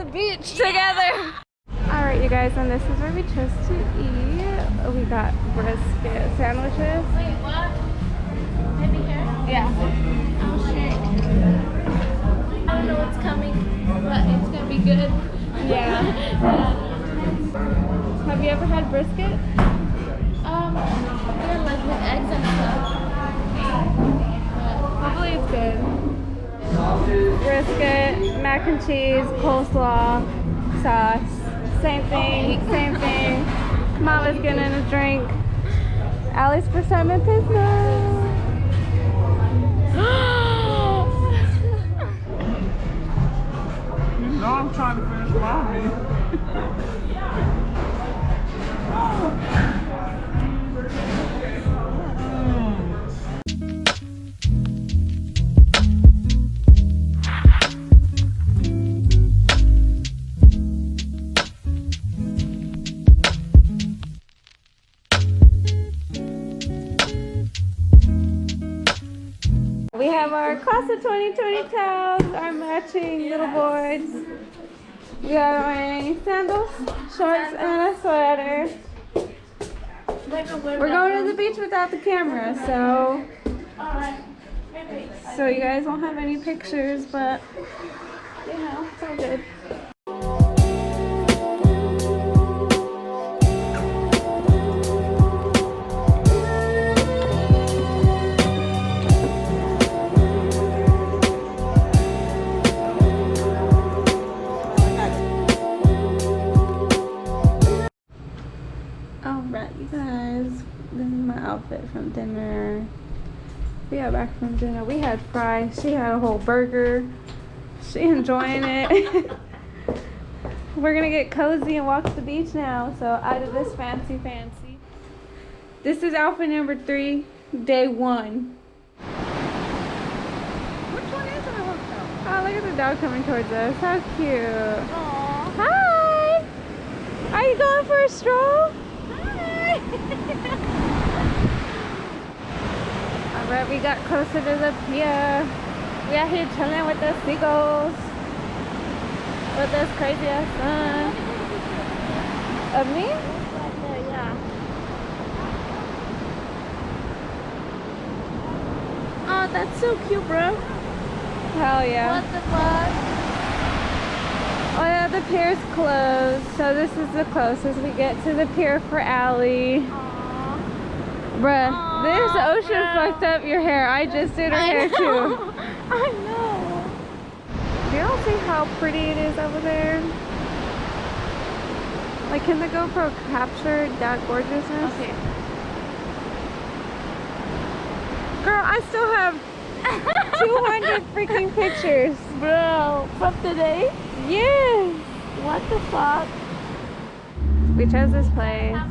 beach together. All right, you guys, and this is where we chose to eat. We got brisket sandwiches. Wait, what? Maybe here? Yeah. Oh shit. I don't know what's coming, but it's gonna be good. Yeah. Have you ever had brisket? Yeah, like with eggs and stuff. Hopefully it's good. Brisket, mac and cheese, coleslaw, sauce. Same thing, same thing. Mama's getting a drink. Allie's first time in Pismo. You know I'm trying to finish my meal. We have our class of 2020 towels, our matching little boards. We are wearing sandals, shorts, and a sweater. We're going to the beach without the camera, so you guys won't have any pictures, but you know, it's all good. Alright, you guys, this is my outfit from dinner. We got back from dinner. We had fries. She had a whole burger. She enjoying it. We're gonna get cozy and walk to the beach now. So out of this fancy. This is outfit number 3, day 1. Which one is it? Oh, look at the dog coming towards us. How cute. Aww. Hi! Are you going for a stroll? Alright, we got closer to the pier. We out here chilling with the seagulls. With this crazy ass sun. Of me? Yeah. Oh, that's so cute, bro. Hell yeah. What the fuck? Oh yeah, the pier's closed. So this is the closest we get to the pier for Allie. Aww. Bruh, Aw, this ocean bro. fucked up your hair. I just did her hair too. I know. Do y'all see how pretty it is over there? Like, can the GoPro capture that gorgeousness? Okay. Girl, I still have 200 freaking pictures. Bro, from today? Yes. What the fuck? We chose this place. Alright,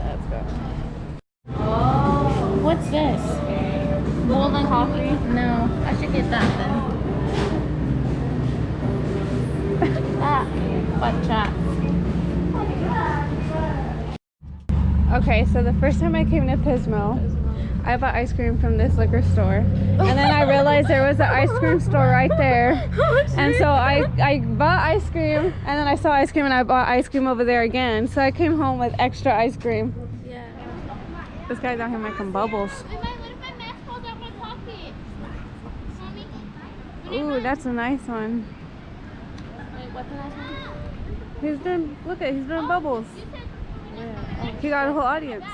let's go. What's this? Golden coffee? No, I should get that then. Butt chat. Okay, so the first time I came to Pismo, I bought ice cream from this liquor store. And then I realized there was an ice cream store right there. And so I bought ice cream, and then I saw ice cream and I bought ice cream over there again. So I came home with extra ice cream. Yeah. This guy's out here making bubbles. What if my mask falls out my pocket? Mommy? Ooh, that's a nice one. Wait, what's the nice one? He's doing, look at, he's doing bubbles. He got a whole audience.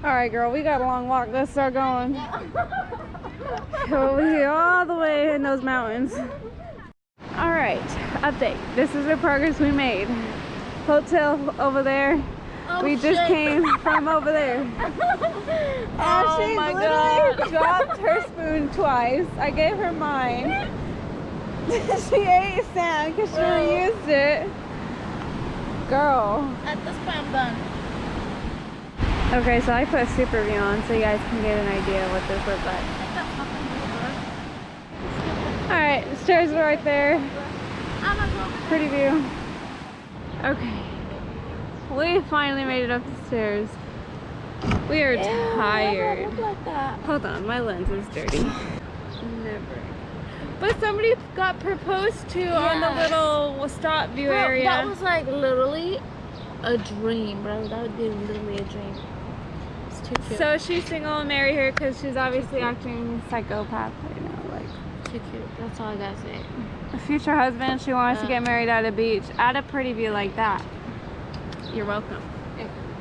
Alright girl, we got a long walk. Let's start going. Over here all the way in those mountains. Alright, update. This is the progress we made. Hotel over there. Oh, we just came from over there. Oh She my literally God. dropped her spoon twice. I gave her mine. She ate sand because she reused it. Girl. At this point, I'm done. Okay, so I put a super view on so you guys can get an idea of what this looks like. Alright, the stairs are right there. Pretty view. Okay. We finally made it up the stairs. We are tired. Look like that. Hold on, my lens is dirty. Never. But somebody got proposed to on the little stop view area. That was like literally a dream, bro. That would be literally a dream. It's too cute. So she's single and marry her because she's obviously acting psychopath right now. Like, too cute. That's all I gotta say. a future husband, she wants to get married at a beach. At a pretty view like that. You're welcome.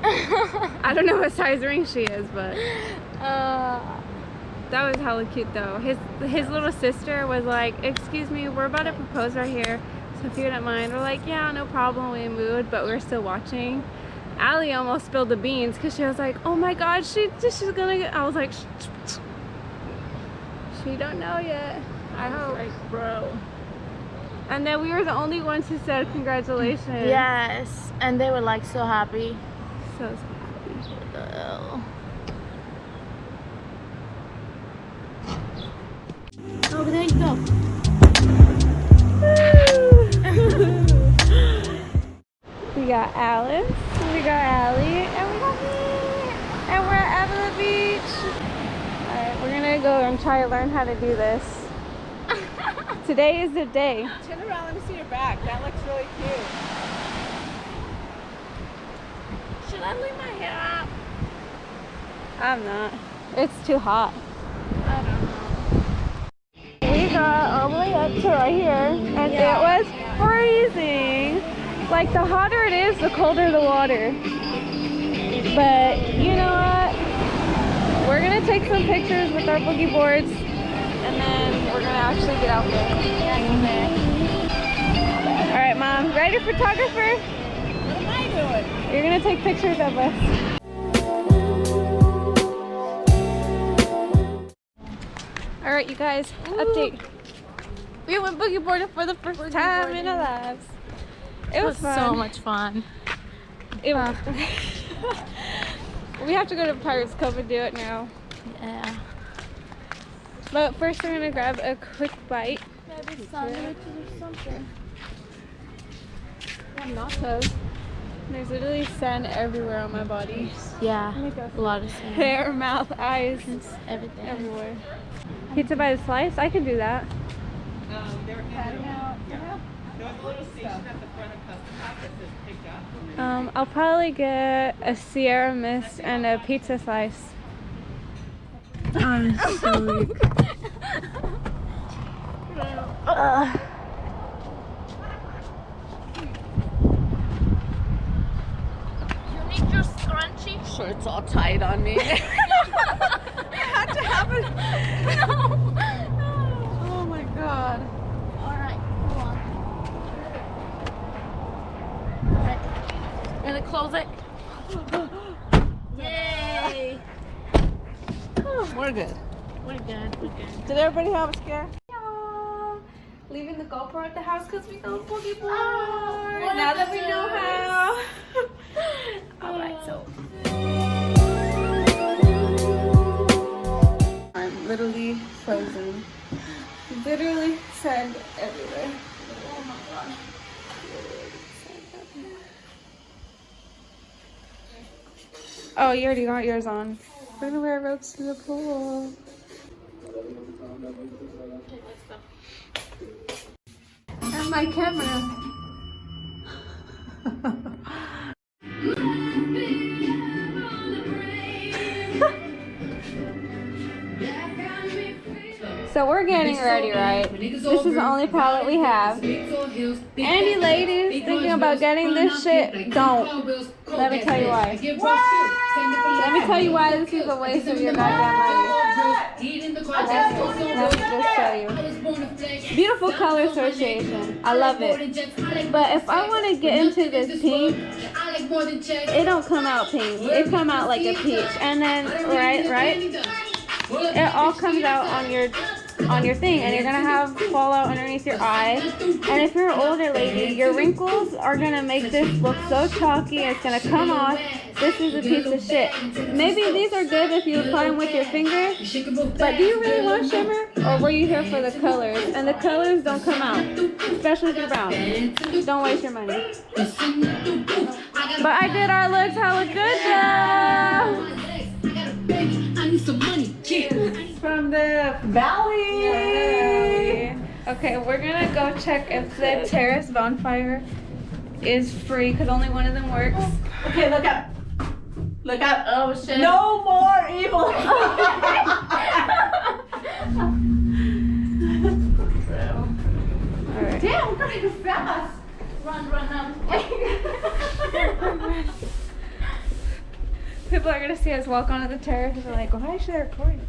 I don't know what size ring she is, but that was hella cute though. His little sister was like, excuse me, we're about to propose right here, so if you wouldn't mind. We're like, yeah, no problem. We moved, but we're still watching. Allie almost spilled the beans because she was like, oh my god, she's gonna get. I was like, she don't know yet. I hope. Like, bro. And then we were the only ones who said congratulations. Yes, and they were like so happy. So happy. Oh, there you go. We got Alice, we got Allie, and we got me. And we're at Avila Beach. Alright, we're gonna go and try to learn how to do this. Today is the day. Turn around, let me see your back. That looks really cute. Should I leave my hair up? I'm not. It's too hot. I don't know. We got all the way up to right here, and it was freezing. Like, the hotter it is, the colder the water. But you know what? We're gonna take some pictures with our boogie boards, and then we're gonna actually get out there. All right, Mom. Ready, photographer? What am I doing? You're gonna take pictures of us. All right, you guys. Update. We went boogie boarding for the first time in our lives. It was fun. So much fun. It was. We have to go to Pirates Cove and do it now. Yeah. But first, we're gonna grab a quick bite. Maybe sandwich or something. Nachos. There's literally sand everywhere on my body. Yeah. A lot of sand. Hair, mouth, eyes, Everything. everywhere. Pizza by the slice? I can do that. They were handing out. There was a little station at the front of Custom House that says pick up. I'll probably get a Sierra Mist and a pizza slice. I'm so weak. You need your scrunchie? Sure, it's all tight on me. It had to happen. No. Oh my god. Alright, hold on. Alright. Gonna close it. Yay! We're good. We're good. Did everybody have a scare? Yeah. Leaving the GoPro at the house because we go boogie board. Now that we know how. Alright, so. I'm literally frozen. Literally sand everywhere. Oh my god. Oh, you already got yours on. We're gonna wear robes to the pool. And my camera. So we're getting ready, right? This is the only palette we have. Any ladies thinking about getting this shit, don't. Let me tell you why. Let me tell you why this is a waste of your goddamn money. Let me just show you. Beautiful color association. I love it. But if I want to get into this pink, it don't come out pink. It come out like a peach. And then, right? It all comes out on your thing, and you're gonna have fallout underneath your eye. And if you're an older lady, your wrinkles are gonna make this look so chalky. It's gonna come off, This is a piece of shit. Maybe these are good if you apply them with your finger, but do you really want shimmer? Or were you here for the colors? And the colors don't come out, especially if you're brown. Don't waste your money. But I did our looks hella good though. From the valley. Okay, we're gonna go check if the terrace bonfire is free because only one of them works. Okay, look up. Look up. Oh shit. No more evil. Alright. Damn, we're going fast. Run, run. People are gonna see us walk onto the terrace and they're like, why is she recording?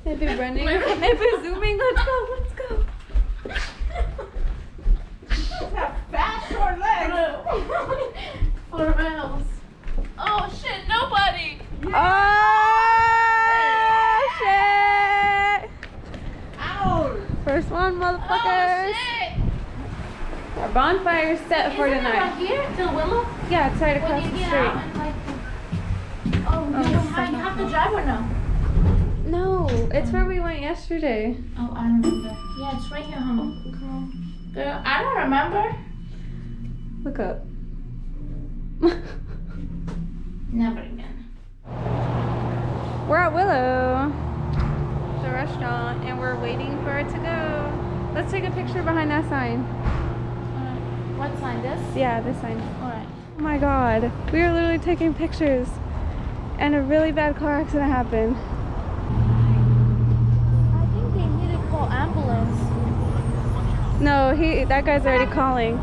Maybe running, maybe zooming. Let's go, let's go. Have fast short legs. 4 miles. Oh shit, nobody. Oh shit! Ow. First one, Oh motherfuckers. shit. Our bonfire is set for Isn't it tonight. right here, the willow? Yeah, it's right When across you the get street. out and like, oh, you have to drive or no? No, it's where we went yesterday. Oh, I remember. Yeah, it's right here, huh? Girl, I don't remember. Look up. Never again. We're at Willow, the restaurant, and we're waiting for it to go. Let's take a picture behind that sign. Alright. What sign? This? Yeah, this sign. Alright. Oh my god. We were literally taking pictures and a really bad car accident happened. I think they need to call ambulance. No, that guy's already calling.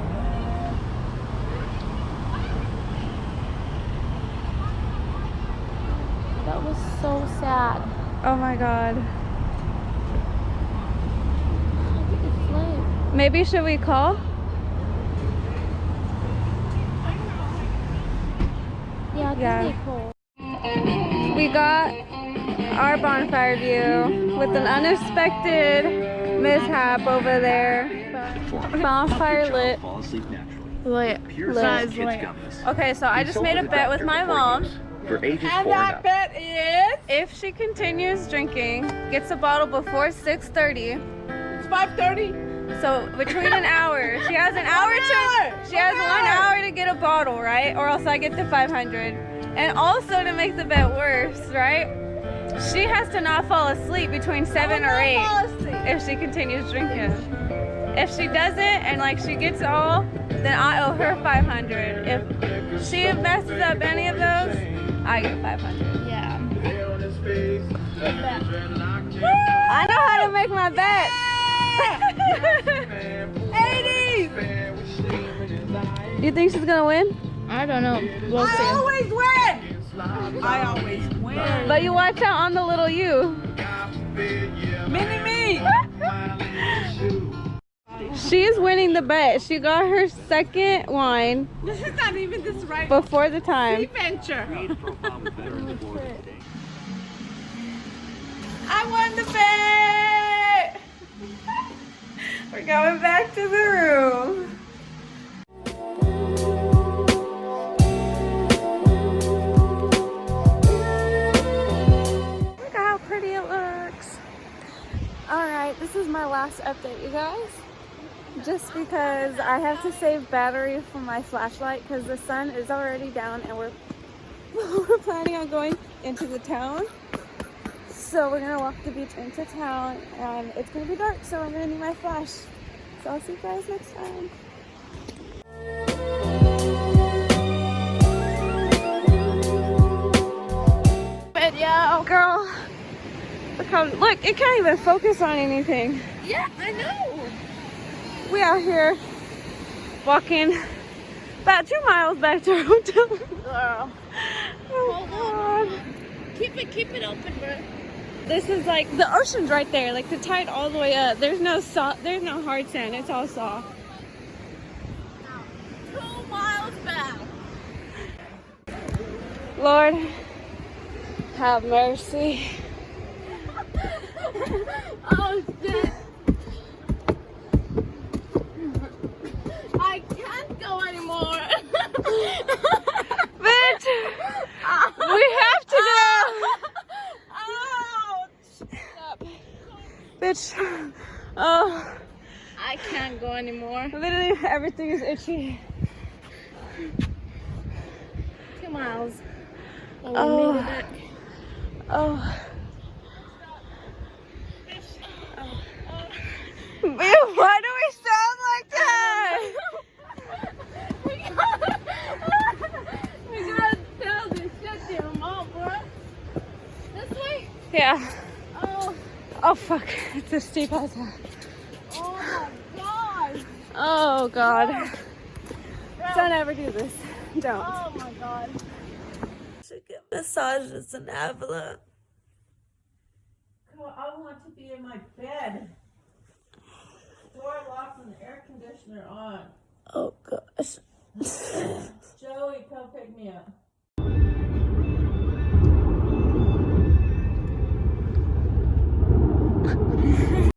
That was so sad. Oh my god. I think it flipped. Maybe should we call? Yeah, I think Yeah. they called. We got our bonfire view with an unexpected mishap over there. Bonfire lit. Lit. Okay, so I just made a bet with my mom. For ages And 4 and that up. bet is If she continues drinking, gets a bottle before 6:30. 5:30. So between an hour, she has an hour to. She has 1 hour to get a bottle, right? Or else I get the 500. And also to make the bet worse, right? She has to not fall asleep between 7 or 8 if she continues drinking. If she doesn't and like she gets all, then I owe her 500. If she messes up any of those, I get 500. Yeah. I know how to make my bets. 80s. You think she's gonna win? I don't know. We'll I see. always win. I always win. But you watch out on the little you. Mini me. She's winning the bet. She got her second wine This is not even this right before the time. venture. I won the bet. We're going back to the room. Look how pretty it looks. Alright, this is my last update, you guys. Just because I have to save battery for my flashlight because the sun is already down and we're planning on going into the town. So we're gonna walk the beach into town and it's gonna be dark, so I'm gonna need my flash. So I'll see you guys next time. Video, girl. Look, it can't even focus on anything. Yeah, I know. We out here walking about 2 miles back to our hotel. Girl. Oh God. Keep it open, bro. This is like the ocean's right there, like the tide all the way up. There's no hard sand. It's all soft. 2 miles back. Lord, have mercy. Oh shit. I can't go anymore. she. 2 miles. Oh, we Oh. made it back. Oh. Ew, why do we sound like that? We gotta tell this shit to your mom, bro. This way? Yeah. Oh, Oh fuck, it's a steep house. oh my god. Oh god. Bro. Don't ever do this. Don't. Oh my god. Should get massages in Avila. I want to be in my bed. Door locked and the air conditioner on. Oh gosh. Joey, come pick me up.